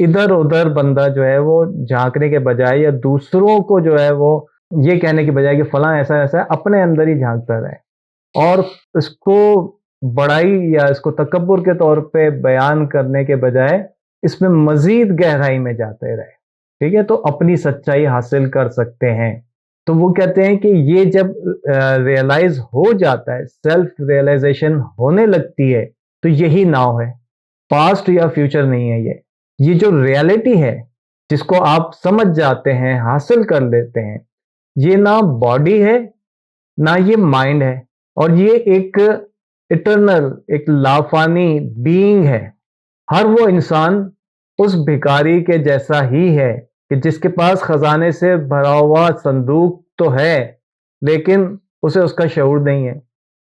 इधर उधर बंदा जो है वो झांकने के बजाय या दूसरों को जो है वो ये कहने की बजाय कि फलां ऐसा ऐसा है, अपने अंदर ही झांकता रहे और इसको बड़ाई या इसको तकब्बुर के तौर पे बयान करने के बजाय इसमें मजीद गहराई में जाते रहे। ठीक है, तो अपनी सच्चाई हासिल कर सकते हैं। तो वो कहते हैं कि ये जब रियलाइज हो जाता है, सेल्फ रियलाइजेशन होने लगती है, तो यही नाव है, पास्ट या फ्यूचर नहीं है। ये जो रियलिटी है जिसको आप समझ जाते हैं, हासिल कर लेते हैं, ये ना बॉडी है ना ये माइंड है, और ये एक इटर्नल, एक लाफानी बीइंग है। हर वो इंसान उस भिखारी के जैसा ही है कि जिसके पास खजाने से भरा हुआ संदूक तो है, लेकिन उसे उसका शऊर नहीं है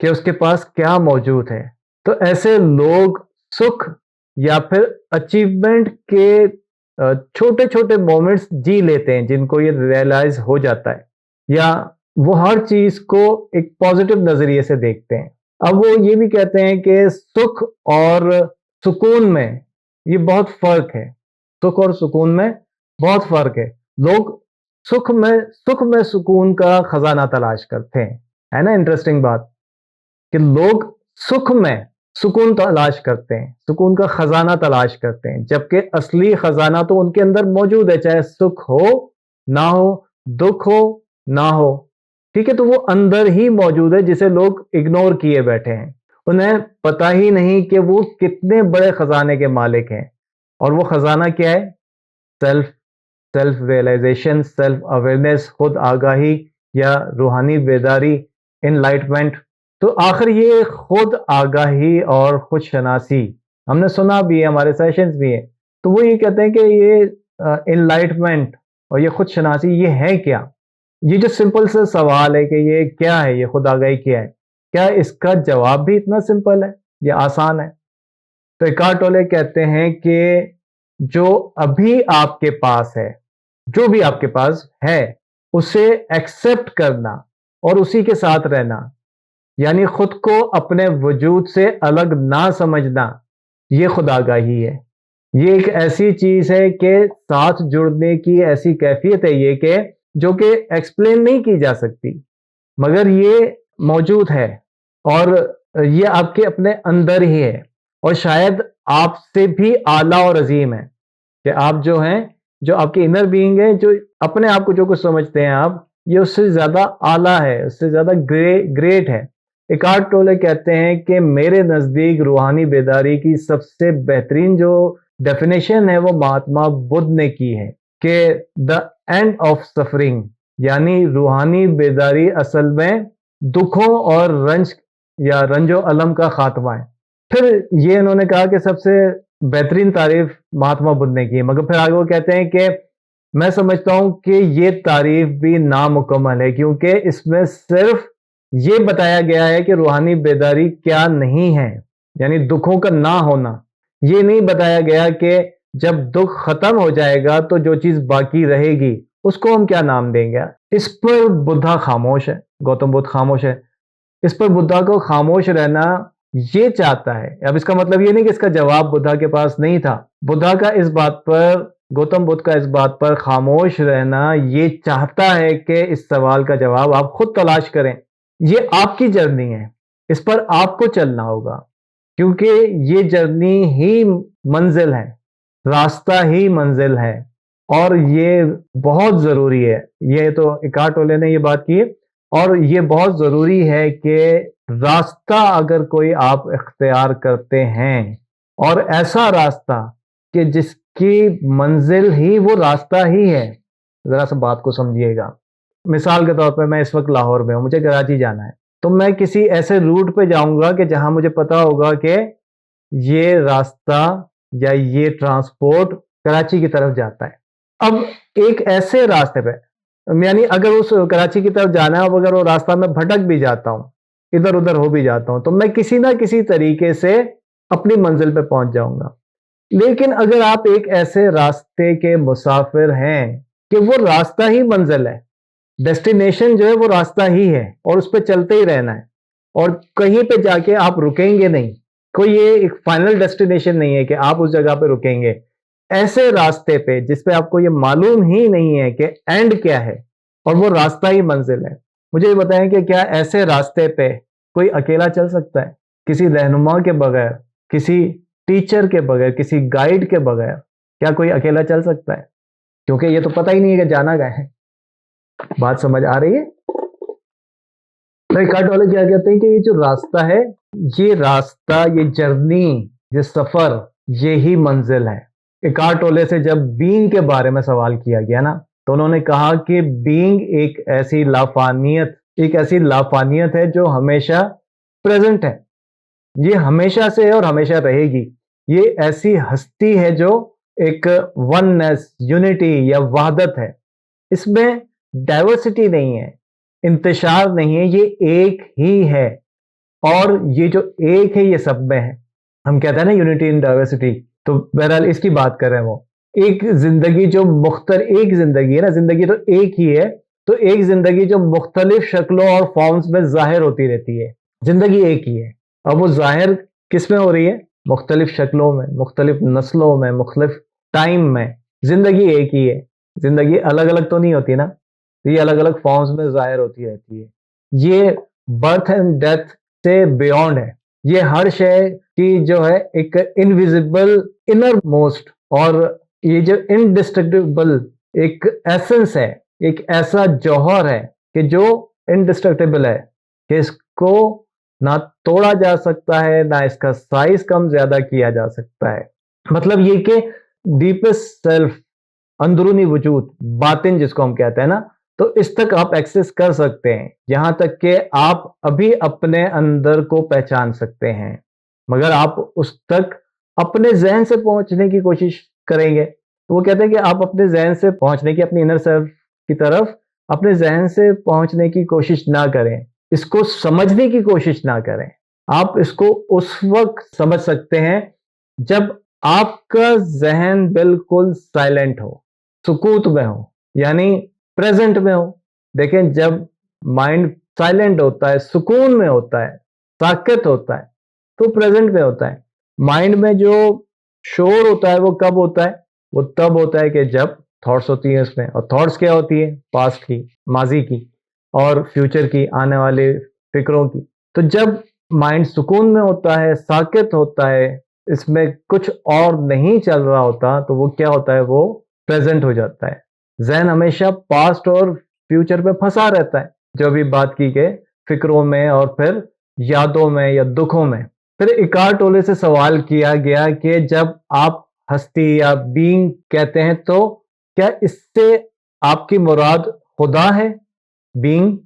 कि उसके पास क्या मौजूद है। तो ऐसे लोग सुख या फिर अचीवमेंट के छोटे छोटे मोमेंट्स जी लेते हैं, जिनको ये रियलाइज हो जाता है, या वो हर चीज को एक पॉजिटिव नजरिए से देखते हैं। अब वो ये भी कहते हैं कि सुख और सुकून में ये बहुत फर्क है। सुख और सुकून में बहुत फर्क है। लोग सुख में सुकून का खजाना तलाश करते हैं, है ना। इंटरेस्टिंग बात कि लोग सुख में सुकून तलाश करते हैं, सुकून का खजाना तलाश करते हैं, जबकि असली खजाना तो उनके अंदर मौजूद है, चाहे सुख हो ना हो, दुख हो ना हो। ठीक है, तो वो अंदर ही मौजूद है, जिसे लोग इग्नोर किए बैठे हैं। उन्हें पता ही नहीं कि वो कितने बड़े खजाने के मालिक हैं। और वो खजाना क्या है? Self self realization, self awareness, खुद आगाही या रूहानी बेदारी, इनलाइटमेंट। तो आखिर ये खुद आगाही और खुद शनासी हमने सुना भी है, हमारे सेशंस भी है। तो वो ये कहते हैं कि ये इनलाइटमेंट और ये खुद शनासी ये है क्या? ये जो सिंपल सा सवाल है कि ये क्या है, ये खुद आगाही क्या है, क्या इसका जवाब भी इतना सिंपल है, ये आसान है? तो इकार्ट टोले कहते हैं कि जो अभी आपके पास है, जो भी आपके पास है, उसे एक्सेप्ट करना और उसी के साथ रहना, यानी खुद को अपने वजूद से अलग ना समझना, ये खुदागाही है। ये एक ऐसी चीज है कि साथ जुड़ने की ऐसी कैफियत है ये कि जो कि एक्सप्लेन नहीं की जा सकती, मगर ये मौजूद है और ये आपके अपने अंदर ही है। और शायद आपसे भी आला और अजीम है कि आप जो हैं, जो आपके इनर बीइंग है, जो अपने आप को जो कुछ समझते हैं आप, ये उससे ज्यादा आला है, उससे ज्यादा ग्रेट है। इकार्ट टोले कहते हैं कि मेरे नजदीक रूहानी बेदारी की सबसे बेहतरीन जो डेफिनेशन है वो महात्मा बुद्ध ने की है कि द एंड ऑफ सफरिंग, यानी रूहानी बेदारी असल में दुखों और रंज या रंजो अलम का खात्मा है। फिर ये इन्होंने कहा कि सबसे बेहतरीन तारीफ महात्मा बुद्ध ने की है, मगर फिर आगे वो कहते हैं कि मैं समझता हूं कि ये तारीफ भी नामुकम्मल है, क्योंकि इसमें सिर्फ ये बताया गया है कि रूहानी बेदारी क्या नहीं है, यानी दुखों का ना होना। ये नहीं बताया गया कि जब दुख खत्म हो जाएगा तो जो चीज बाकी रहेगी उसको हम क्या नाम देंगे। इस पर बुद्धा खामोश है, गौतम बुद्ध खामोश है। इस पर बुद्धा को खामोश रहना ये चाहता है। अब इसका मतलब ये नहीं कि इसका जवाब बुद्धा के पास नहीं था। बुद्धा का इस बात पर, गौतम बुद्ध का इस बात पर खामोश रहना ये चाहता है कि इस सवाल का जवाब आप खुद तलाश करें। ये आपकी जर्नी है, इस पर आपको चलना होगा, क्योंकि ये जर्नी ही मंजिल है, रास्ता ही मंजिल है। और ये बहुत जरूरी है, ये तो इकार्ट टोले ने ये बात की है, और ये बहुत जरूरी है कि रास्ता अगर कोई आप इख्तियार करते हैं, और ऐसा रास्ता कि जिसकी मंजिल ही वो रास्ता ही है। जरा सा बात को समझिएगा। मिसाल के तौर पे मैं इस वक्त लाहौर में हूं, मुझे कराची जाना है, तो मैं किसी ऐसे रूट पे जाऊंगा कि जहां मुझे पता होगा कि ये रास्ता या ये ट्रांसपोर्ट कराची की तरफ जाता है। अब एक ऐसे रास्ते पे, यानी अगर उस कराची की तरफ जाना है, अब अगर वो रास्ता में भटक भी जाता हूँ, इधर उधर हो भी जाता हूं, तो मैं किसी ना किसी तरीके से अपनी मंजिल पे पहुंच जाऊंगा। लेकिन अगर आप एक ऐसे रास्ते के मुसाफिर हैं कि वो रास्ता ही मंजिल है, डेस्टिनेशन जो है वो रास्ता ही है, और उस पर चलते ही रहना है, और कहीं पे जाके आप रुकेंगे नहीं। कोई ये एक फाइनल डेस्टिनेशन नहीं है कि आप उस जगह पे रुकेंगे। ऐसे रास्ते पे जिसपे आपको ये मालूम ही नहीं है कि एंड क्या है और वो रास्ता ही मंजिल है। मुझे ये बताएं कि क्या ऐसे रास्ते पे कोई अकेला चल सकता है? किसी रहनुमा के बगैर, किसी टीचर के बगैर, किसी गाइड के बगैर क्या कोई अकेला चल सकता है? क्योंकि ये तो पता ही नहीं है कि जाना कहाँ है। बात समझ आ रही है? तो कट वाले क्या कहते हैं कि ये जो रास्ता है, ये रास्ता, ये जर्नी, ये सफर, यही मंजिल है। इकार्ट टोले से जब बीइंग के बारे में सवाल किया गया ना, तो उन्होंने कहा कि बीइंग एक ऐसी लाफानियत है जो हमेशा प्रेजेंट है। ये हमेशा से है और हमेशा रहेगी। ये ऐसी हस्ती है जो एक वननेस, यूनिटी या वहदत है। इसमें डाइवर्सिटी नहीं है, इंतशार नहीं है, ये एक ही है। और ये जो एक है ये सब में है। हम कहते हैं ना यूनिटी इन डाइवर्सिटी, तो बहरहाल इसकी बात कर रहे हैं वो। एक जिंदगी जो एक जिंदगी है ना, जिंदगी तो एक ही है, तो एक जिंदगी जो मुख्तलिफ शक्लों और फॉर्म्स में जाहिर होती रहती है। जिंदगी एक ही है। अब वो जाहिर किस में हो रही है? मुख्तलिफ शक्लों में, मुख्तलिफ नस्लों में, मुख्तलिफ टाइम में। जिंदगी एक ही है। जिंदगी अलग अलग तो नहीं होती ना, तो ये अलग अलग फॉर्म्स में जाहिर होती रहती है। ये बर्थ एंड डेथ से बियॉन्ड है। ये हर शय की जो है एक इनविजिबल इनर मोस्ट, और ये जो इनडिस्ट्रक्टिबल एक एसेंस है, एक ऐसा जौहर है कि जो इनडिस्ट्रक्टिबल है, कि इसको ना तोड़ा जा सकता है, ना इसका साइज कम ज्यादा किया जा सकता है। मतलब ये कि डीपेस्ट सेल्फ, अंदरूनी वजूद, बातिन जिसको हम कहते हैं ना, तो इस तक आप एक्सेस कर सकते हैं, यहां तक कि आप अभी अपने अंदर को पहचान सकते हैं। मगर आप उस तक अपने जहन से पहुंचने की कोशिश करेंगे, तो वो कहते हैं कि आप अपने जहन से पहुंचने की, अपनी इनर सेल्फ की तरफ अपने जहन से पहुंचने की कोशिश ना करें, इसको समझने की कोशिश ना करें। आप इसको उस वक्त समझ सकते हैं जब आपका जहन बिल्कुल साइलेंट हो, सुकूत में हो, यानी प्रेजेंट में हो। देखें, जब माइंड साइलेंट होता है, सुकून में होता है, साकित होता है, तो प्रेजेंट में होता है। माइंड में जो शोर होता है वो कब होता है? वो तब होता है कि जब थॉट्स होती है उसमें। और थॉट्स क्या होती है? पास्ट की, माजी की और फ्यूचर की, आने वाले फिक्रों की। तो जब माइंड सुकून में होता है, साकित होता है, इसमें कुछ और नहीं चल रहा होता, तो वो क्या होता है? वो प्रेजेंट हो जाता है। जहन हमेशा पास्ट और फ्यूचर में फंसा रहता है, जो भी बात की गई, फिक्रों में और फिर यादों में या दुखों में। फिर इकार्ट टोले से सवाल किया गया कि जब आप हस्ती या बीइंग कहते हैं, तो क्या इससे आपकी मुराद खुदा है? बीइंग,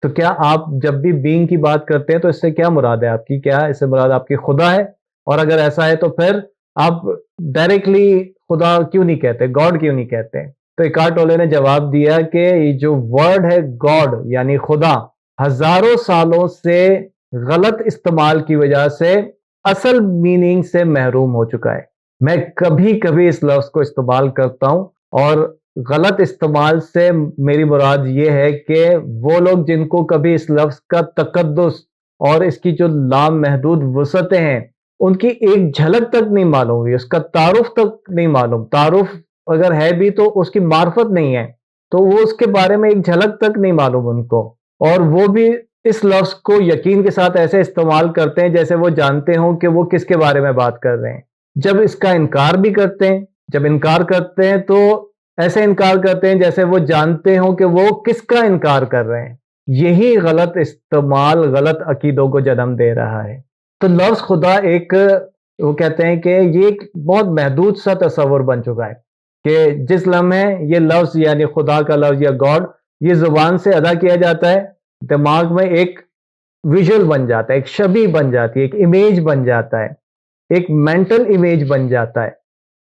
तो क्या आप जब भी बीइंग की बात करते हैं तो इससे क्या मुराद है आपकी? क्या इससे मुराद आपकी खुदा है? और अगर ऐसा है तो फिर आप डायरेक्टली खुदा क्यों नहीं कहते, गॉड क्यों नहीं कहते? तो इकार्ट टोले ने जवाब दिया कि ये जो वर्ड है गॉड यानी खुदा, हजारों सालों से गलत इस्तेमाल की वजह से असल मीनिंग से महरूम हो चुका है। मैं कभी कभी इस लफ्ज को इस्तेमाल करता हूं, और गलत इस्तेमाल से मेरी मुराद ये है कि वो लोग जिनको कभी इस लफ्ज का तकद्दुस और इसकी जो लामहदूद वसअतें हैं, उनकी एक झलक तक नहीं मालूम हुई, उसका तारुफ तक नहीं मालूम, तारुफ अगर है भी तो उसकी मार्फत नहीं है, तो वो उसके बारे में एक झलक तक नहीं मालूम उनको। और वो भी इस लफ्ज को यकीन के साथ ऐसे इस्तेमाल करते हैं जैसे वो जानते हों कि वो किसके बारे में बात कर रहे हैं। जब इसका इनकार भी करते हैं, जब इनकार करते हैं तो ऐसे इनकार करते हैं जैसे वो जानते हों कि वो किसका इनकार कर रहे हैं। यही गलत इस्तेमाल गलत अकीदों को जन्म दे रहा है। तो लफ्ज खुदा एक, वो कहते हैं कि ये एक बहुत महदूद सा तस्वुर बन चुका है कि जिस लम्हे ये लफ्ज यानी खुदा का लफ्ज या गॉड ये जुबान से अदा किया जाता है, दिमाग में एक विजुअल बन जाता है, एक छवि बन जाती है, एक इमेज बन जाता है, एक मेंटल इमेज बन जाता है।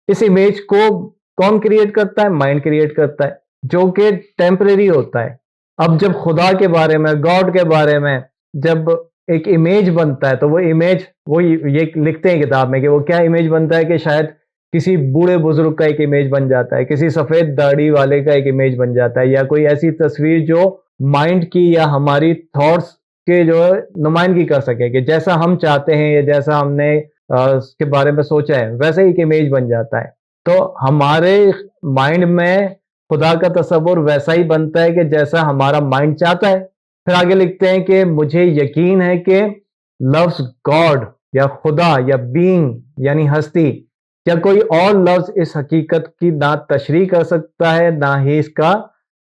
इस इमेज को कौन क्रिएट करता है? माइंड क्रिएट करता है, जो कि टेम्परेरी होता है। अब जब खुदा के बारे में, गॉड के बारे में जब एक इमेज बनता है, तो वो इमेज, वो ये लिखते हैं किताब में कि वो क्या इमेज बनता है कि शायद किसी बूढ़े बुजुर्ग का एक इमेज बन जाता है, किसी सफेद दाढ़ी वाले का एक इमेज बन जाता है, या कोई ऐसी तस्वीर जो माइंड की या हमारी थॉट्स के जो है नुमाइंदगी कर सके, कि जैसा हम चाहते हैं या जैसा हमने उसके बारे में सोचा है वैसे ही एक इमेज बन जाता है। तो हमारे माइंड में खुदा का तस्वुर वैसा ही बनता है कि जैसा हमारा माइंड चाहता है। फिर आगे लिखते हैं कि मुझे यकीन है कि लव्स गॉड या खुदा या बीइंग यानी हस्ती या कोई और लफ्ज इस हकीकत की ना तशरीह कर सकता है ना ही इसका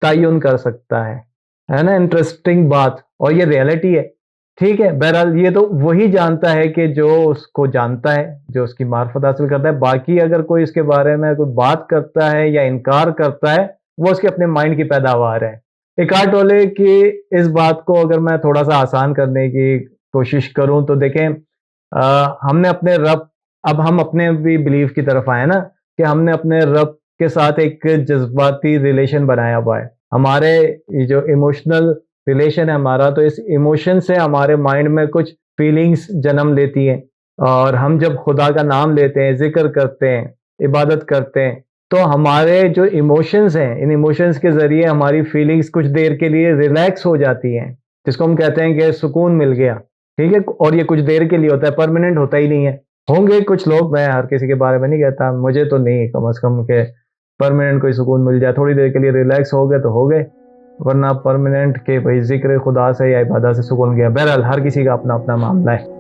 तयन कर सकता है ना। इंटरेस्टिंग बात, और ये रियलिटी है। ठीक है, बहरहाल ये तो वही जानता है कि जो उसको जानता है, जो उसकी मार्फत हासिल करता है। बाकी अगर कोई इसके बारे में कोई बात करता है या इनकार करता है, वो उसके अपने माइंड की पैदावार है। इकार्ट टोले की इस बात को अगर मैं थोड़ा सा आसान करने की कोशिश करूं तो देखें, हमने अपने रब, अब हम अपने भी बिलीव की तरफ आए ना, कि हमने अपने रब के साथ एक जज्बाती रिलेशन बनाया हुआ है। हमारे ये जो इमोशनल रिलेशन है हमारा, तो इस इमोशन से हमारे माइंड में कुछ फीलिंग्स जन्म लेती हैं। और हम जब खुदा का नाम लेते हैं, जिक्र करते हैं, इबादत करते हैं, तो हमारे जो इमोशंस हैं, इन इमोशंस के ज़रिए हमारी फीलिंग्स कुछ देर के लिए रिलैक्स हो जाती हैं, जिसको हम कहते हैं कि सुकून मिल गया। ठीक है, और ये कुछ देर के लिए होता है, परमानेंट होता ही नहीं है। होंगे कुछ लोग, मैं हर किसी के बारे में नहीं कहता, मुझे तो नहीं कम से कम के परमानेंट कोई सुकून मिल जाए। थोड़ी देर के लिए रिलैक्स हो गए तो हो गए, वरना परमानेंट के भाई जिक्र खुदा से या इबादत से सुकून गया। बहरहाल हर किसी का अपना अपना मामला है।